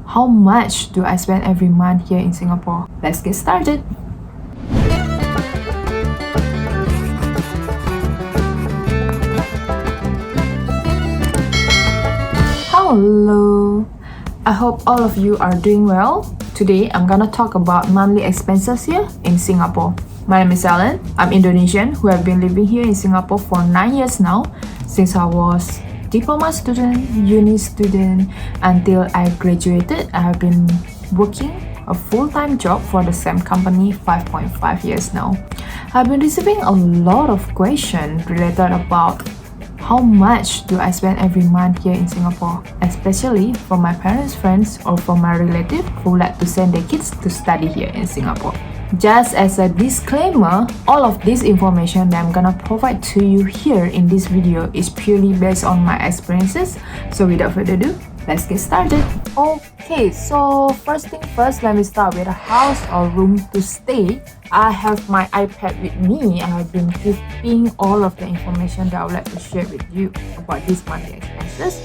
How much do I spend every month here in Singapore? Let's get started. Hello, I hope all of you are doing well. Today I'm gonna talk about monthly expenses here in Singapore. My name is Ellen. I'm Indonesian who have been living here in Singapore for 9 years now, since I was diploma student, uni student, until I graduated. I have been working a full-time job for the same company 5.5 years now. I've been receiving a lot of questions related about how much do I spend every month here in Singapore, especially from my parents' friends or from my relatives who like to send their kids to study here in Singapore. Just as a disclaimer, all of this information that I'm gonna provide to you here in this video is purely based on my experiences. So without further ado, let's get started. Okay, so first thing first, let me start with a house or room to stay. I have my iPad with me. I have been keeping all of the information that I would like to share with you about these monthly expenses.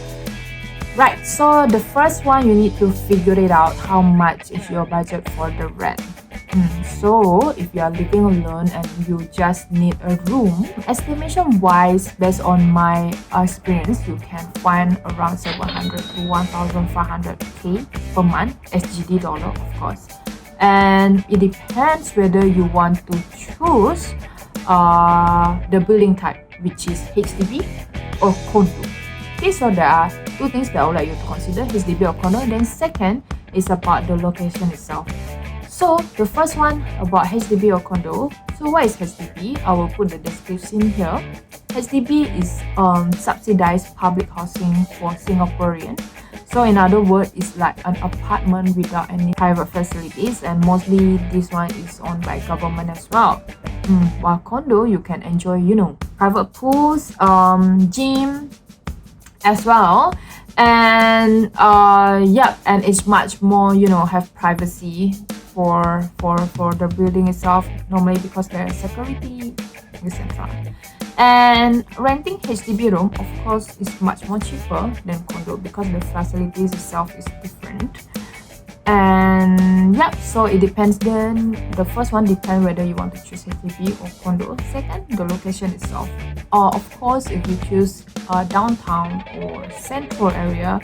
Right, so the first one, you need to figure it out how much is your budget for the rent. So if you are living alone and you just need a room, estimation wise, based on my experience, you can find around 700 to 1,500k per month, SGD dollar of course. And it depends whether you want to choose the building type, which is HDB or condo. Okay, so there are two things that I would like you to consider, HDB or condo. Then second is about the location itself. So the first one about HDB or condo. So what is HDB? I will put the description here. HDB is subsidized public housing for Singaporean. So in other words, it's like an apartment without any private facilities, and mostly this one is owned by government as well. While condo, you can enjoy, private pools, gym as well. And and it's much more, have privacy for the building itself, normally because there is security, etc. And renting HDB room, of course, is much more cheaper than condo because the facilities itself is different. And so it depends. Then the first one depends whether you want to choose HDB or condo. Second, the location itself. Of course, if you choose downtown or central area,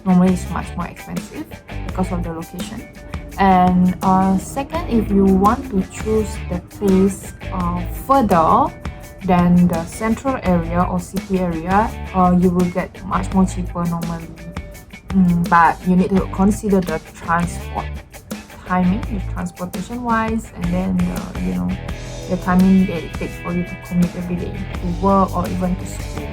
normally it's much more expensive because of the location. And second, if you want to choose the place further than the central area or city area, you will get much more cheaper normally. But you need to consider the transport timing, the transportation wise, and then the timing that it takes for you to commute every day to work or even to school.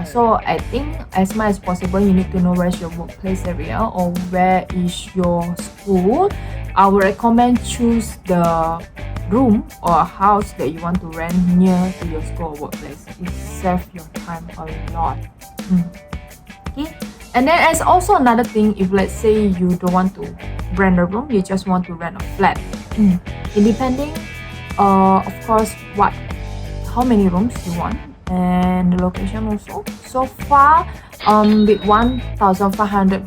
So I think as much as possible, you need to know where's your workplace area or where is your school. I would recommend choose the room or a house that you want to rent near to your school or workplace. It saves your time a lot. Okay. And then as also another thing, if let's say you don't want to rent a room, you just want to rent a flat. It depending, of course, how many rooms you want and the location also. So far, with $1,500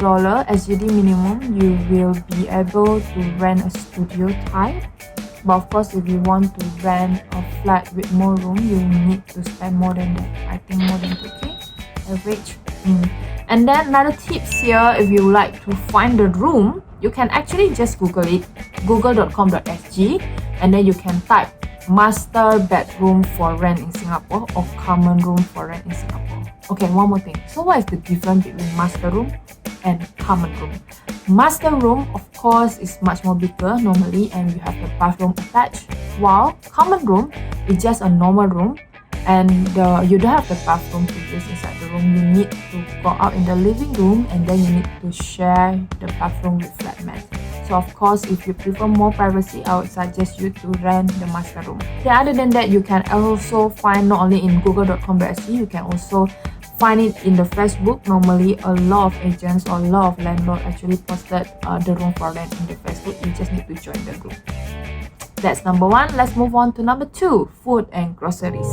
SGD minimum, you will be able to rent a studio type. But of course, if you want to rent a flat with more room, you need to spend more than that. I think more than 2k average. And then another tips here, if you like to find the room, you can actually just Google it, google.com.sg, and then you can type master bedroom for rent in Singapore or common room for rent in Singapore. Okay, one more thing. So what is the difference between master room and common room? Master room, of course, is much more bigger normally, and you have the bathroom attached, while common room is just a normal room and you don't have the bathroom to use inside the room. You need to go out in the living room, and then you need to share the bathroom with flatmates. So of course, if you prefer more privacy, I would suggest you to rent the master room. Other than that, you can also find not only in google.com.sg, you can also find it in the Facebook. Normally, a lot of agents or a lot of landlords actually posted the room for rent in the Facebook. You just need to join the group. That's number one. Let's move on to number two, food and groceries.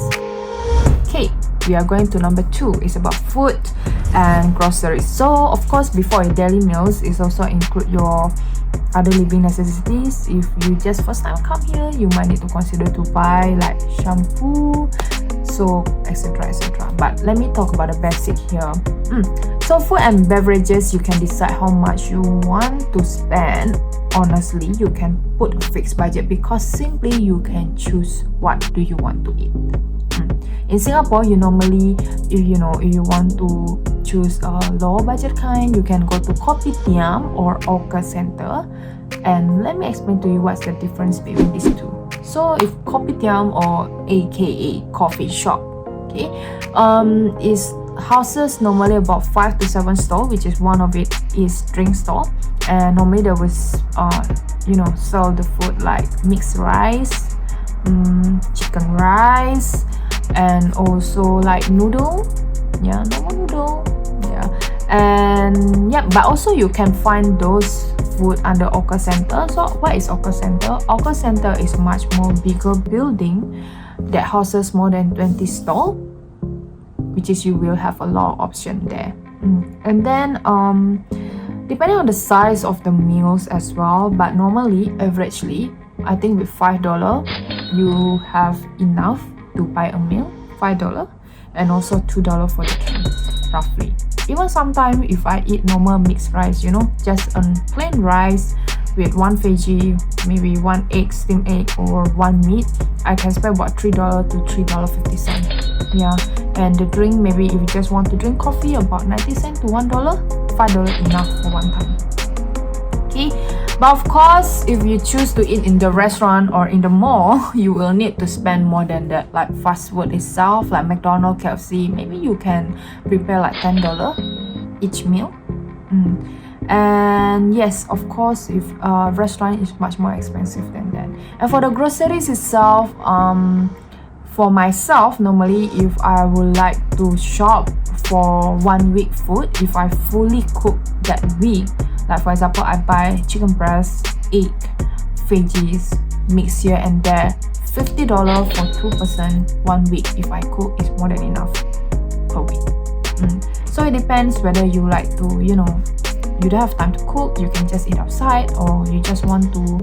Okay, we are going to number 2. It's about food and groceries. So of course, before your daily meals, it also include your other living necessities. If you just first time come here, you might need to consider to buy like shampoo, soap, etc, etc. But let me talk about the basic here. So food and beverages, you can decide how much you want to spend. Honestly, you can put a fixed budget because simply you can choose what do you want to eat. In Singapore, you normally, if you want to choose a lower budget kind, you can go to Kopitiam or Hawker Center. And let me explain to you what's the difference between these two. So if Kopitiam, or aka coffee shop, okay, is houses normally about 5 to 7 store, which is one of it is drink store, and normally they will sell the food like mixed rice, chicken rice, and also like noodle, normal noodle, and but also you can find those food under Hawker Center. So what is Hawker Center? Hawker Center is much more bigger building that houses more than 20 store, which is you will have a lot of option there. And then depending on the size of the meals as well, but normally averagely I think with $5 you have enough to buy a meal. $5 and also $2 for the can, roughly. Even sometimes if I eat normal mixed rice, just a plain rice with 1 veggie, maybe 1 egg, steamed egg, or 1 meat, I can spend about $3 to $3.50. And the drink, maybe if you just want to drink coffee, about 90 cents to $1, $5 enough for one time. Okay, but of course, if you choose to eat in the restaurant or in the mall, you will need to spend more than that. Like fast food itself, like McDonald's, KFC, maybe you can prepare like $10 each meal. And yes, of course, if a restaurant is much more expensive than that. And for the groceries itself, for myself, normally if I would like to shop for 1 week food, if I fully cook that week, like for example, I buy chicken breast, egg, veggies, mix here and there, $50 for 2 person 1 week. If I cook, it's more than enough per week. So it depends whether you like to, you don't have time to cook, you can just eat outside, or you just want to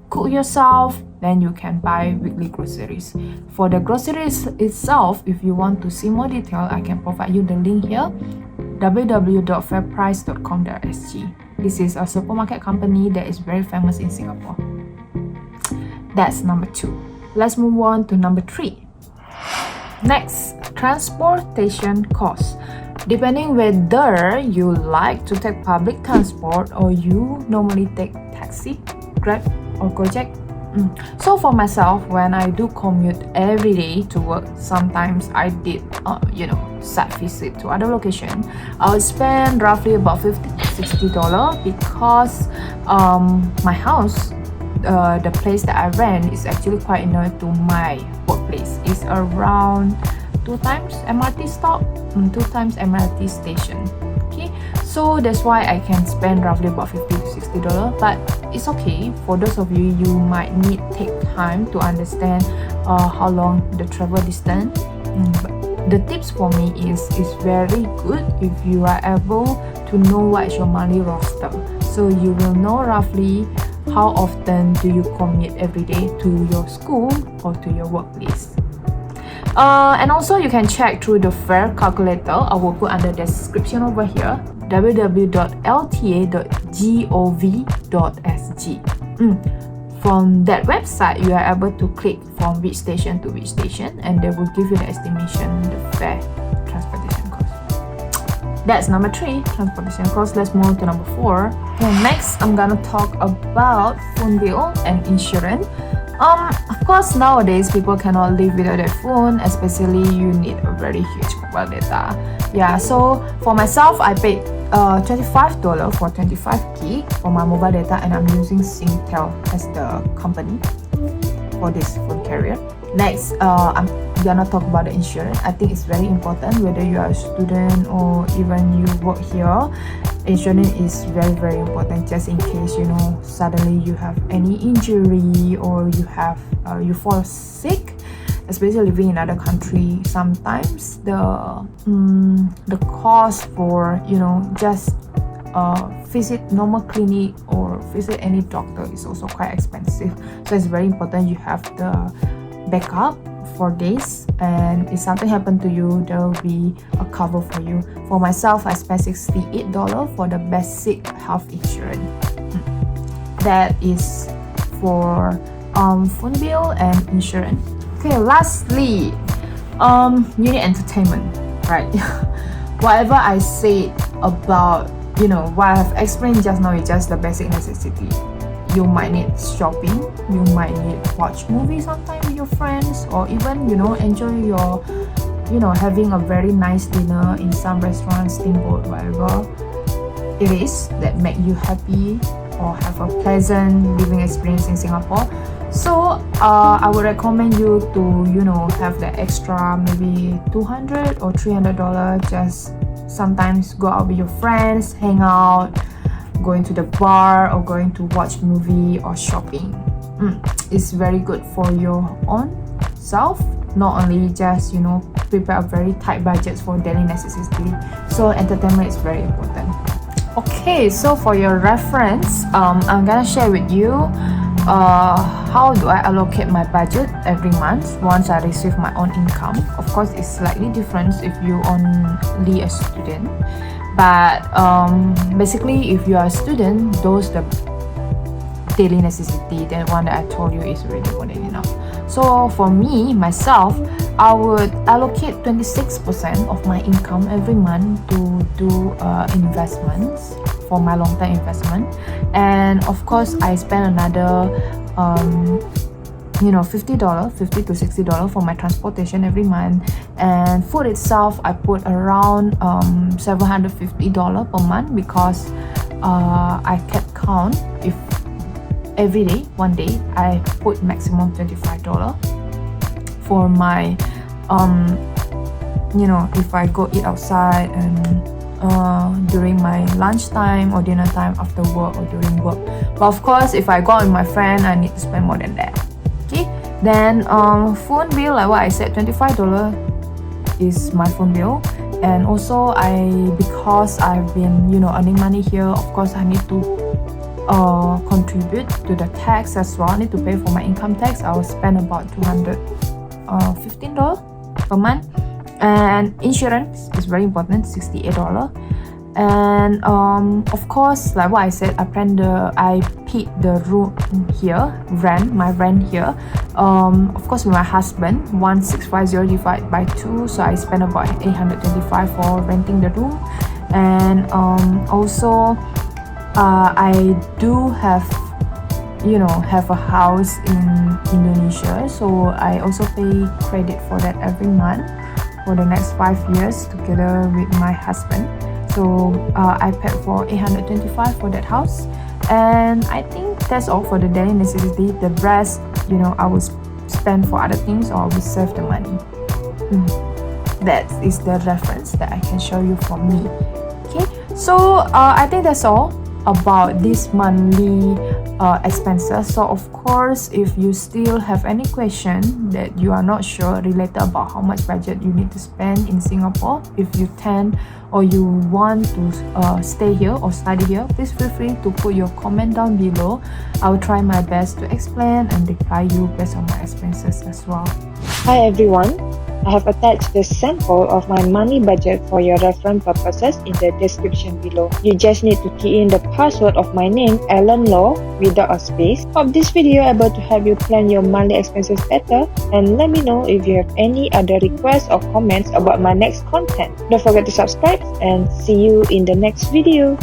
cook yourself, then you can buy weekly groceries. For the groceries itself, if you want to see more detail, I can provide you the link here, www.fairprice.com.sg. This is a supermarket company that is very famous in Singapore. That's number 2. Let's move on to number 3. Next, transportation costs. Depending whether you like to take public transport or you normally take taxi, Grab, or Gojek. So for myself, when I do commute every day to work, sometimes I did site visit to other location, I would spend roughly about $50 to $60 because my house, the place that I rent, is actually quite near to my workplace. It's around 2 times MRT stop, 2 times MRT station. Okay, so that's why I can spend roughly about $50 to $60. But it's okay. For those of you, you might take time to understand how long the travel distance. But the tips for me is very good if you are able to know what is your monthly roster, so you will know roughly how often do you commute every day to your school or to your workplace. And also you can check through the fare calculator. I will put under the description over here, www.lta.gov.sg. From that website, you are able to click from which station to which station, and they will give you the estimation, the fare, transportation cost. That's number 3, transportation cost. Let's move to number 4. Okay, next, I'm gonna talk about phone bill and insurance. Of course, nowadays people cannot live without their phone, especially you need a very huge mobile data. So for myself, I paid $25 for 25 gig for my mobile data, and I'm using Singtel as the company for this phone carrier. Next, I'm gonna talk about the insurance. I think it's very important whether you are a student or even you work here. Insurance is very, very important, just in case suddenly you have any injury or you fall sick. especially living in another country. Sometimes the cost for just visit normal clinic or visit any doctor is also quite expensive. So it's very important you have the backup for this, and if something happened to you, there will be a cover for you. For myself, I spent $68 for the basic health insurance. That is for phone bill and insurance. Okay, lastly, you need entertainment, right? Whatever I said about what I have explained just now is just the basic necessity. You might need shopping, you might need watch movies sometime with your friends, or even enjoy your having a very nice dinner in some restaurant, steamboat, whatever it is that make you happy or have a pleasant living experience in Singapore. So I would recommend you to have the extra maybe $200 or $300, just sometimes go out with your friends, hang out, going to the bar, or going to watch movie or shopping. It's very good for your own self, not only just prepare a very tight budget for daily necessity. So entertainment is very important. Okay, so for your reference, I'm gonna share with you how do I allocate my budget every month once I receive my own income. Of course, it's slightly different if you only a student, but basically if you are a student, those the daily necessity, the one that I told you is really more than enough. So for me, myself, I would allocate 26% of my income every month to do investments for my long-term investment, and of course I spend another $50 to $60 for my transportation every month, and food itself I put around $750 per month, because I kept count if every day, one day I put maximum $25 for my if I go eat outside and during my lunchtime or dinner time after work or during work. But of course, if I go out with my friend, I need to spend more than that. Okay, then phone bill, like what I said, $25 is my phone bill. And also because I've been earning money here, of course I need to contribute to the tax as well. I need to pay for my income tax. I will spend about $215 per month. And insurance is very important, $68. And of course, like what I said, I paid the room here, my rent here. Of course, with my husband, 1,650 divided by 2, so I spend about $825 for renting the room. And also I do have a house in Indonesia, so I also pay credit for that every month for the next 5 years together with my husband. So I paid for $825 for that house, and I think that's all for the daily necessity. The rest, I will spend for other things, or I will save the money. That is the reference that I can show you for me. Okay, so I think that's all about this monthly expenses. So of course, if you still have any question that you are not sure related about how much budget you need to spend in Singapore, if you tend or you want to stay here or study here, please feel free to put your comment down below. I will try my best to explain and reply you based on my experiences as well. Hi everyone, I have attached the sample of my money budget for your reference purposes in the description below. You just need to key in the password of my name, Ellen Law, without a space. Hope this video able to help you plan your monthly expenses better, and let me know if you have any other requests or comments about my next content. Don't forget to subscribe, and see you in the next video.